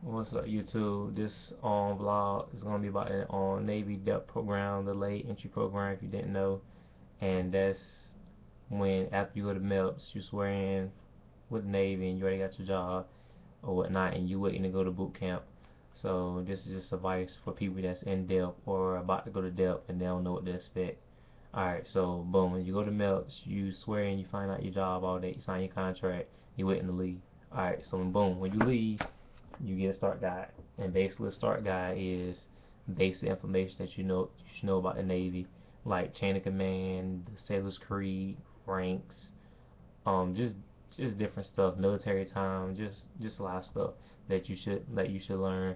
What's up, YouTube? This vlog is gonna be about the Navy DEP program, the late entry program, if you didn't know. And that's when after you go to MEPS, you swear in with the Navy and you already got your job or whatnot, and you waiting to go to boot camp. So this is just advice for people that's in DEP or about to go to DEP and they don't know what to expect. Alright, so boom, when you go to MEPS, you swear in, you find out your job all day, you sign your contract, you waiting to leave. Alright, so boom, when you leave, you get a start guide, and basically a start guide is basic information that you should know about the Navy, like chain of command, the sailor's creed, ranks, just different stuff, military time, just a lot of stuff that you should learn.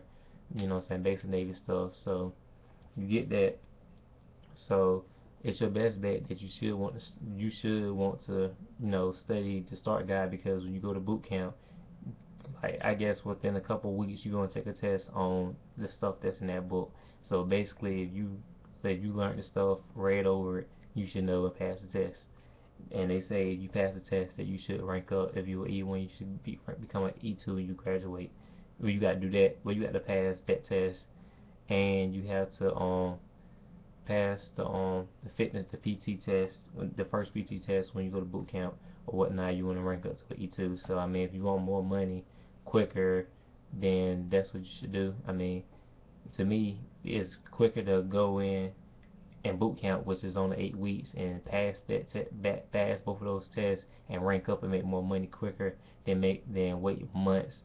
You know what I'm saying, basic Navy stuff. So you get that. So it's your best bet that you should want to study the start guide, because when you go to boot camp, like I guess within a couple of weeks you're gonna take a test on the stuff that's in that book. So basically, if you learn the stuff, read over it, you should know and pass the test. And they say if you pass the test that you should rank up. If you're E1, you should become an E2 when you graduate. Well, you gotta do that. Well, you got to pass that test, and you have to pass the fitness, the PT test, the first PT test when you go to boot camp or whatnot. You want to rank up to E2. So I mean, if you want more money quicker, then that's what you should do. I mean, to me, it's quicker to go in and boot camp, which is only 8 weeks, and pass both of those tests and rank up and make more money quicker than wait months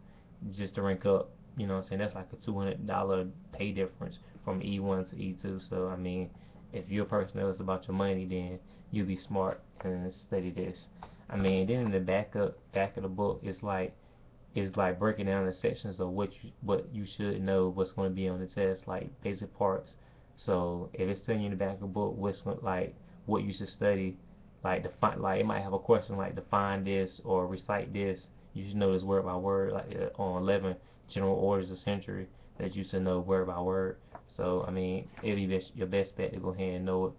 just to rank up. You know what I'm saying? That's like a $200 pay difference from E1 to E2. So I mean, if you're a person that's about your money, then you'll be smart and study this. I mean, then in the back of the book, it's like breaking down the sections of what you should know, what's going to be on the test, like basic parts. So if it's telling you in the back of the book like what you should study, like it might have a question like define this or recite this. You should know this word by word, like on 11 general orders of century that you should know word by word. So I mean, it'll be your best bet to go ahead and know it.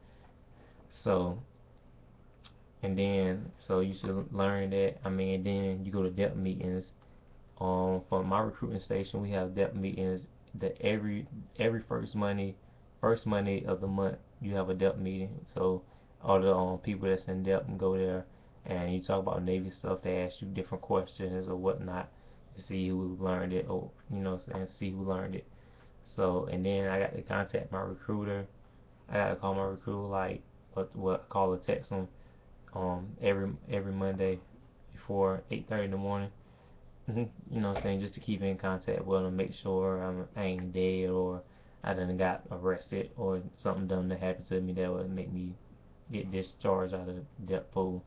So you should learn that. I mean, then you go to depth meetings. For my recruiting station, we have depth meetings that every first Monday of the month you have a depth meeting. So all the people that's in depth can go there, and you talk about Navy stuff. They ask you different questions or whatnot to see who learned it, or and see who learned it. So and then I got to contact my recruiter. I got to call my recruiter, like what I call a text them every Monday before 8:30 in the morning. You know what I'm saying, just to keep in contact with them, make sure I ain't dead, or I done got arrested, or something dumb that happened to me that would make me get discharged out of the death pool.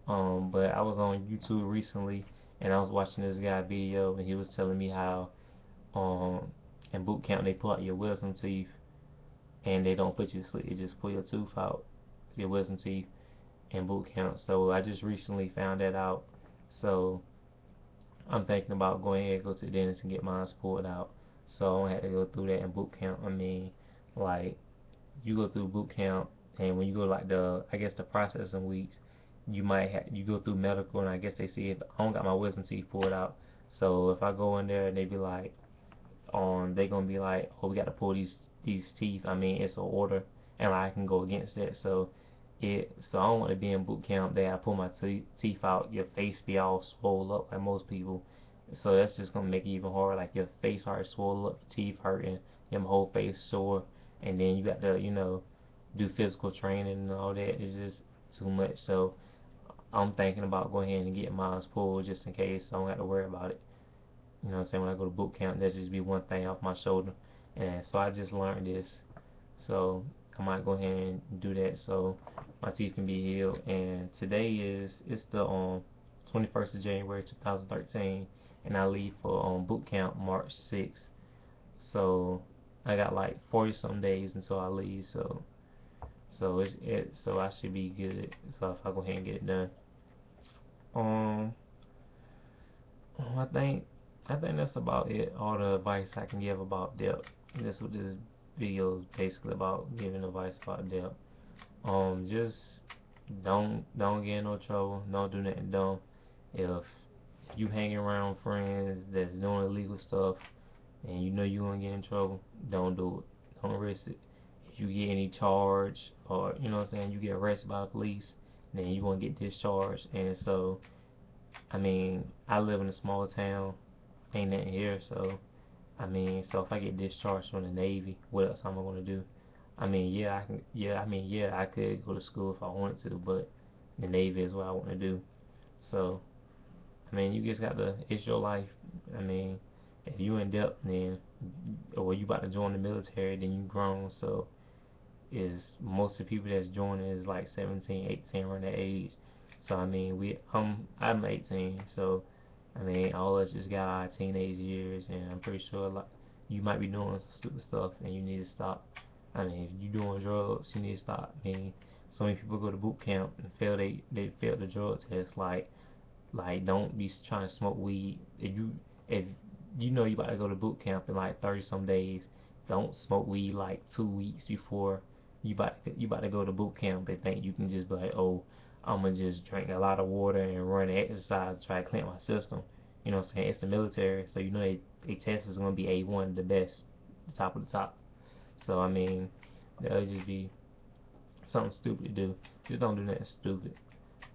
But I was on YouTube recently, and I was watching this guy video, and he was telling me how um in boot camp they pull out your wisdom teeth, and they don't put you to sleep, they just pull your tooth out, your wisdom teeth, in boot camp. So I just recently found that out. So I'm thinking about going ahead and go to the dentist and get mine pulled out. So I don't have to go through that in boot camp. I mean, like you go through boot camp, and when you go like I guess the processing weeks, you go through medical, and I guess they see if I don't got my wisdom teeth pulled out. So if I go in there, and they be like, they gonna be like, oh, we got to pull these teeth. I mean, it's an order, and I can go against that. So I don't want to be in boot camp that I pull my teeth out, your face be all swollen up like most people. So that's just gonna make it even harder. Like your face already swollen up, your teeth hurting, your whole face sore, and then you got to do physical training and all that. It's just too much. So I'm thinking about going ahead and getting mine pulled just in case I don't have to worry about it. You know what I'm saying? When I go to boot camp, that just be one thing off my shoulder. And so I just learned this. So I might go ahead and do that so my teeth can be healed. And today it's the 21st of January 2013, and I leave for boot camp March 6th. So I got like 40 some days until I leave. So I should be good. So if I go ahead and get it done, um, I think that's about it. All the advice I can give about depth. That's what this video is basically about, giving advice about depth. Just don't get in no trouble. Don't do nothing dumb. If you hang around friends that's doing illegal stuff and you know you're gonna get in trouble, don't do it. Don't risk it. If you get any charge or you know what I'm saying, you get arrested by the police, then you gonna get discharged. And so, I mean, I live in a small town, ain't nothing here, so I mean, so if I get discharged from the Navy, what else am I gonna do? I mean, yeah, I can, yeah, I mean, yeah, I could go to school if I wanted to, but the Navy is what I want to do. So, I mean, you just got to, it's your life. I mean, if you in debt, then, or you about to join the military, then you grown. So, is most of the people that's joining is like 17, 18 around that age. So, I mean, I'm 18, so I mean, all of us just got our teenage years, and I'm pretty sure like you might be doing some stupid stuff, and you need to stop. I mean, if you doing drugs, you need to stop. I mean, so many people go to boot camp and they fail the drug test. Like don't be trying to smoke weed. If you know you about to go to boot camp in like 30 some days, don't smoke weed like 2 weeks before you about to go to boot camp and think you can just be like, oh, I'm gonna just drink a lot of water and run and exercise to try to clean my system. You know what I'm saying? It's the military, so you know they test is gonna be A1, the best, the top of the top. So I mean, that would just be something stupid to do. Just don't do nothing stupid.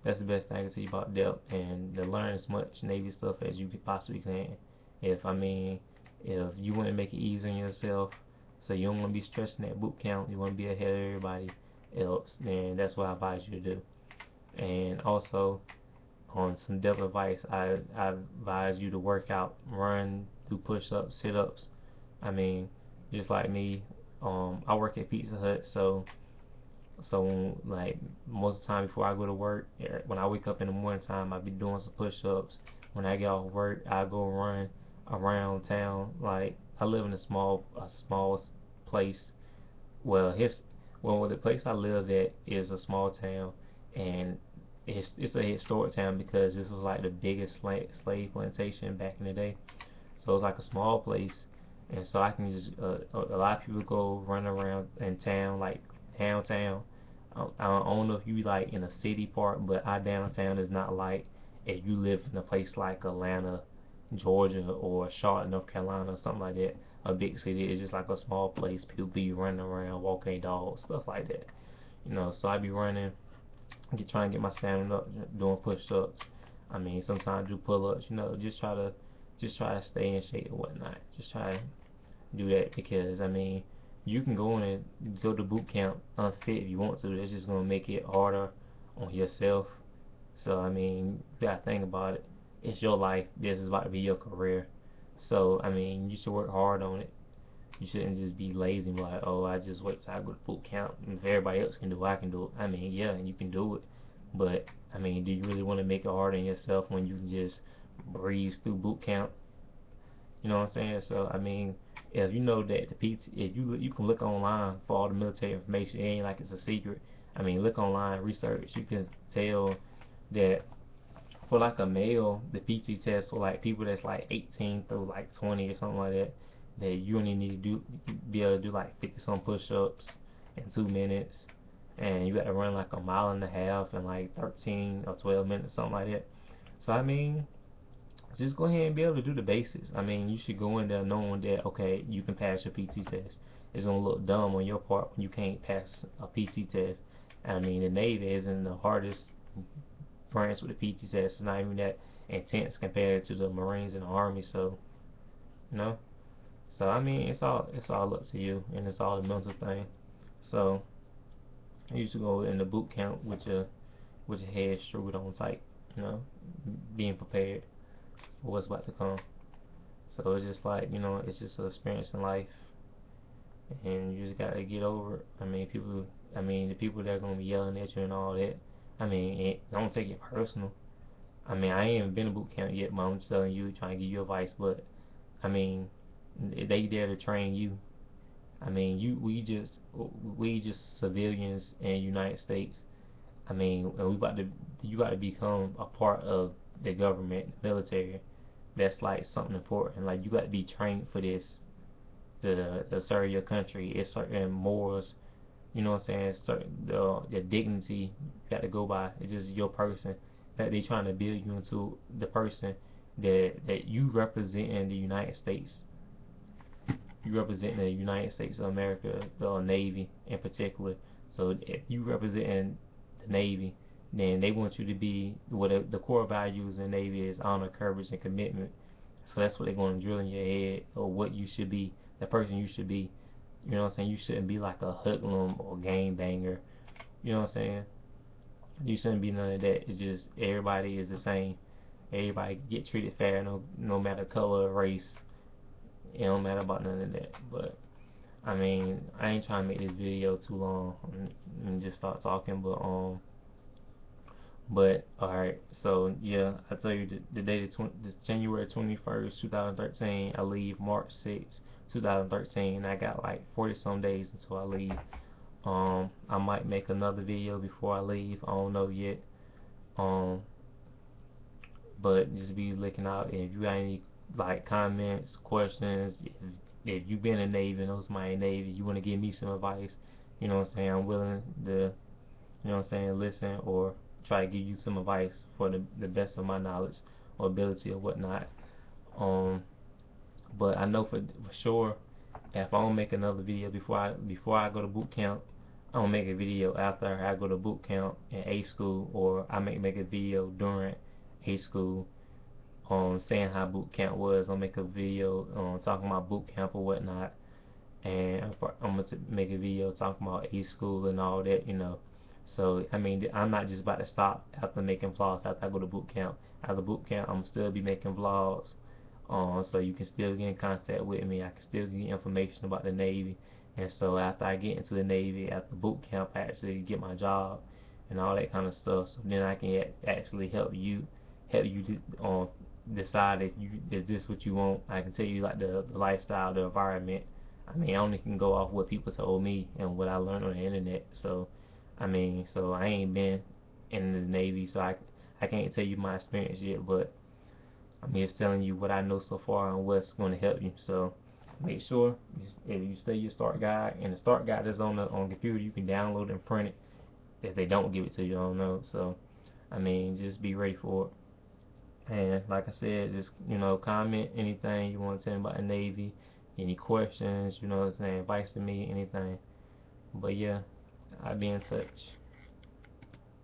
That's the best thing I can tell you about depth and to learn as much Navy stuff as you possibly can. If I mean, if you want to make it easy on yourself, so you don't want to be stressing that boot camp, you want to be ahead of everybody else, then that's what I advise you to do. And also, on some depth advice, I advise you to work out, run, do push-ups, sit-ups. I mean, just like me, I work at Pizza Hut, so like most of the time before I go to work, when I wake up in the morning time, I be doing some push-ups. When I get off work, I go run around town. Like I live in a small place. Well, the place I live at is a small town, and it's a historic town because this was like the biggest slave plantation back in the day. So it's like a small place, and so I can just a lot of people go run around in town like downtown. I don't know if you like in a city part, but our downtown is not like if you live in a place like Atlanta, Georgia, or Charlotte, North Carolina, or something like that. A big city. It's just like a small place. People be running around, walking their dogs, stuff like that. You know, so I be running, trying to get my stamina up, doing push-ups. I mean, sometimes do pull-ups. You know, just try to stay in shape and whatnot. Just try to do that because I mean, you can go in and go to boot camp unfit if you want to. That's just gonna make it harder on yourself. So I mean, you gotta think about it. It's your life. This is about to be your career. So I mean, you should work hard on it. You shouldn't just be lazy and be like, oh, I just wait till I go to boot camp. And if everybody else can do it, I can do it. I mean, yeah, and you can do it. But I mean, do you really want to make it hard on yourself when you can just breeze through boot camp? You know what I'm saying? So I mean, if you know that the PT, if you can look online for all the military information, it ain't like it's a secret. I mean, look online, research. You can tell that for like a male, the PT test for like people that's like 18 through like 20 or something like that, that you only need to be able to do like 50 some push-ups in 2 minutes, and you got to run like a mile and a half in like 13 or 12 minutes, something like that. So I mean, just go ahead and be able to do the basics. I mean, you should go in there knowing that okay, you can pass your PT test. It's gonna look dumb on your part when you can't pass a PT test. I mean, the Navy isn't the hardest branch with the PT test. It's not even that intense compared to the Marines and the Army. So, you know. So I mean, it's all up to you, and it's all a mental thing. So you should go in the boot camp with your head screwed on tight. You know, being prepared for what's about to come. So it's just like, it's just an experience in life, and you just gotta get over it. The people that are gonna be yelling at you and all that, don't take it personal. I mean, I ain't even been to boot camp yet, but I'm just telling you, trying to give you advice. But I mean, they there to train you. I mean, we just civilians in the United States. I mean, you about to become a part of the government, the military. That's like something important. Like you got to be trained for this to serve your country. It's certain morals, you know what I'm saying? Certain the dignity you got to go by. It's just your person that they trying to build you into the person that you represent the United States. You represent the United States of America, the Navy in particular. So if you represent the Navy, then they want you to be what the core values in the Navy is: honor, courage, and commitment. So that's what they're going to drill in your head, or what you should be, the person you should be. You know what I'm saying? You shouldn't be like a hoodlum or game banger. You know what I'm saying? You shouldn't be none of that. It's just everybody is the same. Everybody get treated fair, no matter color, race. It don't matter about none of that. But I mean, I ain't trying to make this video too long and just start talking. But alright. So yeah, I tell you the date is January 21st, 2013. I leave March 6th, 2013. I got like 40 some days until I leave. I might make another video before I leave. I don't know yet. Um, but just be looking out. If you got any like comments, questions, if you've been in the Navy, know somebody in the Navy, you want to give me some advice, you know what I'm saying? I'm willing to, you know what I'm saying, listen or try to give you some advice for the best of my knowledge or ability or whatnot. Um, but I know for sure, if I don't make another video before I go to boot camp, I don't make a video after I go to boot camp in A school, or I make a video during A school saying how boot camp was. I'll make a video talking about boot camp or whatnot, and I'm gonna make a video talking about A school and all that, you know. So I mean, I'm not just about to stop after making vlogs after I go to boot camp. After boot camp, I'm still be making vlogs. So you can still get in contact with me. I can still get information about the Navy. And so after I get into the Navy, after boot camp, I actually get my job and all that kind of stuff. So then I can actually help you decide if is this what you want. I can tell you like the lifestyle, the environment. I mean, I only can go off what people told me and what I learned on the internet. So I mean, so I ain't been in the Navy, so I can't tell you my experience yet, but I'm just telling you what I know so far and what's going to help you. So make sure if you study your start guide, and the start guide is on the computer, you can download and print it. If they don't give it to you, I don't know. So I mean, just be ready for it. And like I said, just comment anything you want to tell me about the Navy, any questions, advice to me, anything. But yeah, I'll be in touch.